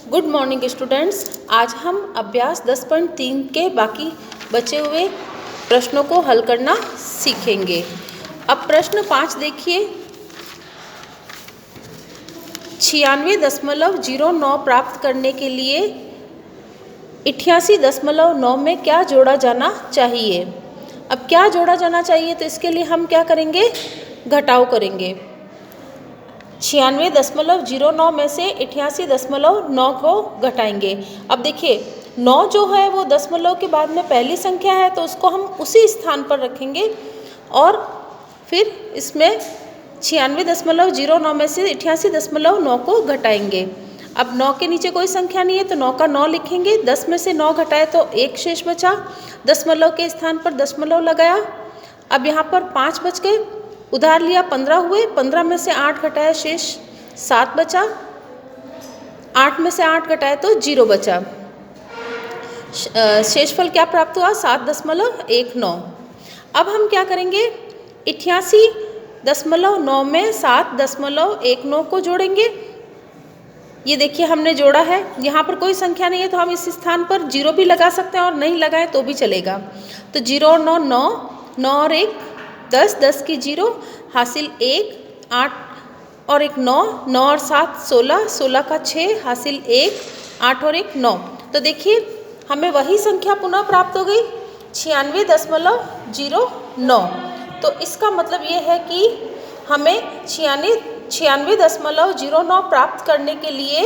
Good morning students. आज हम अभ्यास 10.3 के बाकी बचे हुए प्रश्नों को हल करना सीखेंगे। अब प्रश्न 5 देखिए। 96.09 प्राप्त करने के लिए 88.9 में क्या जोड़ा जाना चाहिए। अब क्या जोड़ा जाना चाहिए, तो इसके लिए हम क्या करेंगे, घटाव करेंगे। 96.09 में से 88.9 को घटाएंगे। अब देखिए 9 जो है वो दशमलव के बाद में पहली संख्या है, तो उसको हम उसी स्थान पर रखेंगे और फिर इसमें 96.09 में से 88.9 को घटाएंगे। अब 9 के नीचे कोई संख्या नहीं है तो 9 का 9 लिखेंगे। 10 में से 9 घटाए तो 1 शेष बचा, दशमलव के स्थान पर दशमलव लगाया। अब यहाँ पर 5 बच गए, उधार लिया 15 हुए, 15 में से 8 घटाया शेष 7 बचा, 8 में से 8 घटाया तो 0 बचा। शेषफल क्या प्राप्त हुआ, 7.19। अब हम क्या करेंगे, 88.9 में 7.19 को जोड़ेंगे। ये देखिए हमने जोड़ा है, यहाँ पर कोई संख्या नहीं है तो हम इस स्थान पर 0 भी लगा सकते हैं और नहीं लगाएं तो भी चलेगा। तो 0 और 9 9, 9 और 1 10, 10 की 0 हासिल 1, 8 और 1 9, 9 और 7 16, 16 का 6 हासिल 1, 8 और 1 9। तो देखिए हमें वही संख्या पुनः प्राप्त हो गई 96.09। तो इसका मतलब ये है कि हमें 96.09 प्राप्त करने के लिए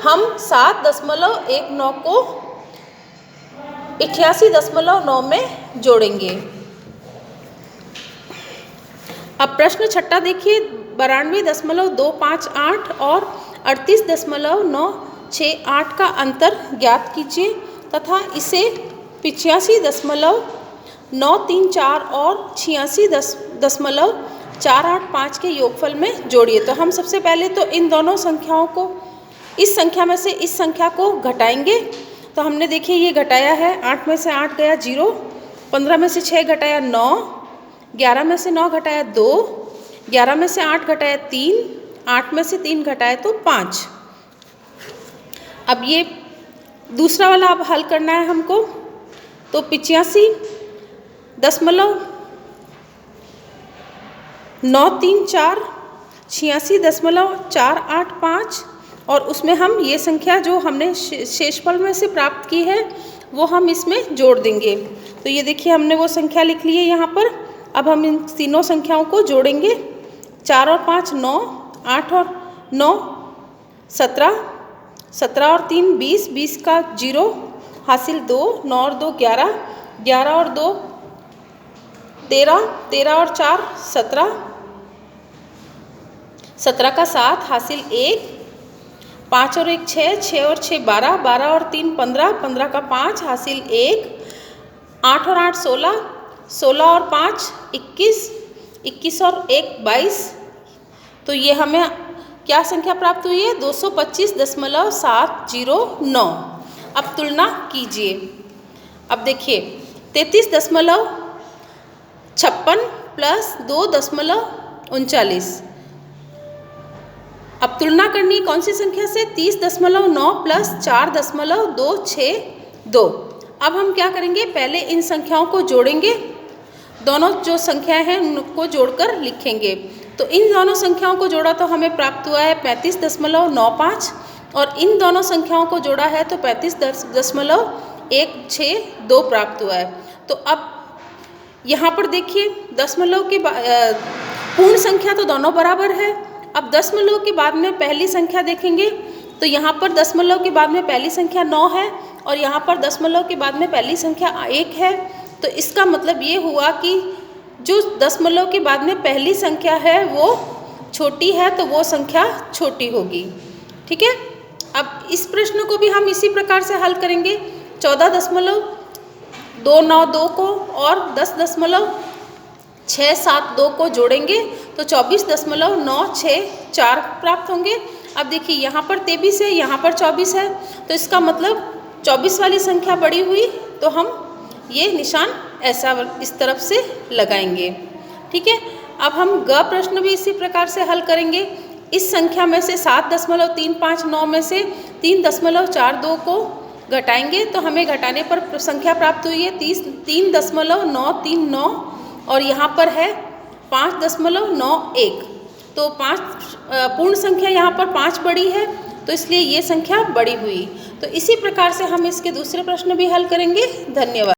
हम 7.19 को 88.9 में जोड़ेंगे। अब प्रश्न 6 देखिए। 92.258 और 38.968 का अंतर ज्ञात कीजिए तथा इसे 85.934 और 86.485 के योगफल में जोड़िए। तो हम सबसे पहले तो इन दोनों संख्याओं को, इस संख्या में से इस संख्या को घटाएंगे। तो हमने देखिए ये घटाया है, 8 में से 8 गया 0, 15 में से 6 घटाया 9, 11 में से 9 घटाया 2, 11 में से 8 घटाया 3, 8 में से 3 घटाया तो 5। अब ये दूसरा वाला अब हल करना है हमको। तो 85.934 86.485 और उसमें हम ये संख्या जो हमने शेषफल में से प्राप्त की है वो हम इसमें जोड़ देंगे। तो ये देखिए हमने वो संख्या लिख ली है यहाँ पर। अब हम इन तीनों संख्याओं को जोड़ेंगे। 4 और 5 9, 8 और 9 17, 17 और 3 20, 20 का 0 हासिल 2, 9 और 2 11, 11 और 2 13, 13 और 4 17, 17 का 7 हासिल 1, 5 और 1 6, 6 और 6 12, 12 और 3 15, 15 का 5 हासिल 1, 8 और 8 16, 16 और 5 21, 21 और 1 22। तो ये हमें क्या संख्या प्राप्त हुई है, 225.709। अब तुलना कीजिए। अब देखिए 33.56 प्लस 2.39। अब तुलना करनी कौन सी संख्या से, 30.9 प्लस 4.262। अब हम क्या करेंगे, पहले इन संख्याओं को जोड़ेंगे। दोनों जो संख्याएं हैं उनको जोड़कर लिखेंगे। तो इन दोनों संख्याओं को जोड़ा तो हमें प्राप्त हुआ है 35.95 और इन दोनों संख्याओं को जोड़ा है तो 35.162 प्राप्त हुआ है। तो अब यहाँ पर देखिए दशमलव के पूर्ण संख्या तो दोनों बराबर है। अब दशमलव के बाद में पहली संख्या देखेंगे तो यहाँ पर दशमलव के बाद में पहली संख्या 9 है और यहाँ पर दशमलव के बाद में पहली संख्या 1 है। तो इसका मतलब ये हुआ कि जो दशमलव के बाद में पहली संख्या है वो छोटी है तो वो संख्या छोटी होगी। ठीक है। अब इस प्रश्न को भी हम इसी प्रकार से हल करेंगे। 14.292 को और 10.672 को जोड़ेंगे तो 24.964 प्राप्त होंगे। अब देखिए यहाँ पर 23 है, यहाँ पर 24 है, तो इसका मतलब 24 वाली संख्या बड़ी हुई तो हम ये निशान ऐसा इस तरफ से लगाएंगे। ठीक है। अब हम ग प्रश्न भी इसी प्रकार से हल करेंगे। इस संख्या में से 7.359 में से 3.42 को घटाएंगे तो हमें घटाने पर संख्या प्राप्त हुई है 3.939 और यहाँ पर है 5.91। तो 5 पूर्ण संख्या यहाँ पर 5 बड़ी है तो इसलिए ये संख्या बड़ी हुई। तो इसी प्रकार से हम इसके दूसरे प्रश्न भी हल करेंगे। धन्यवाद।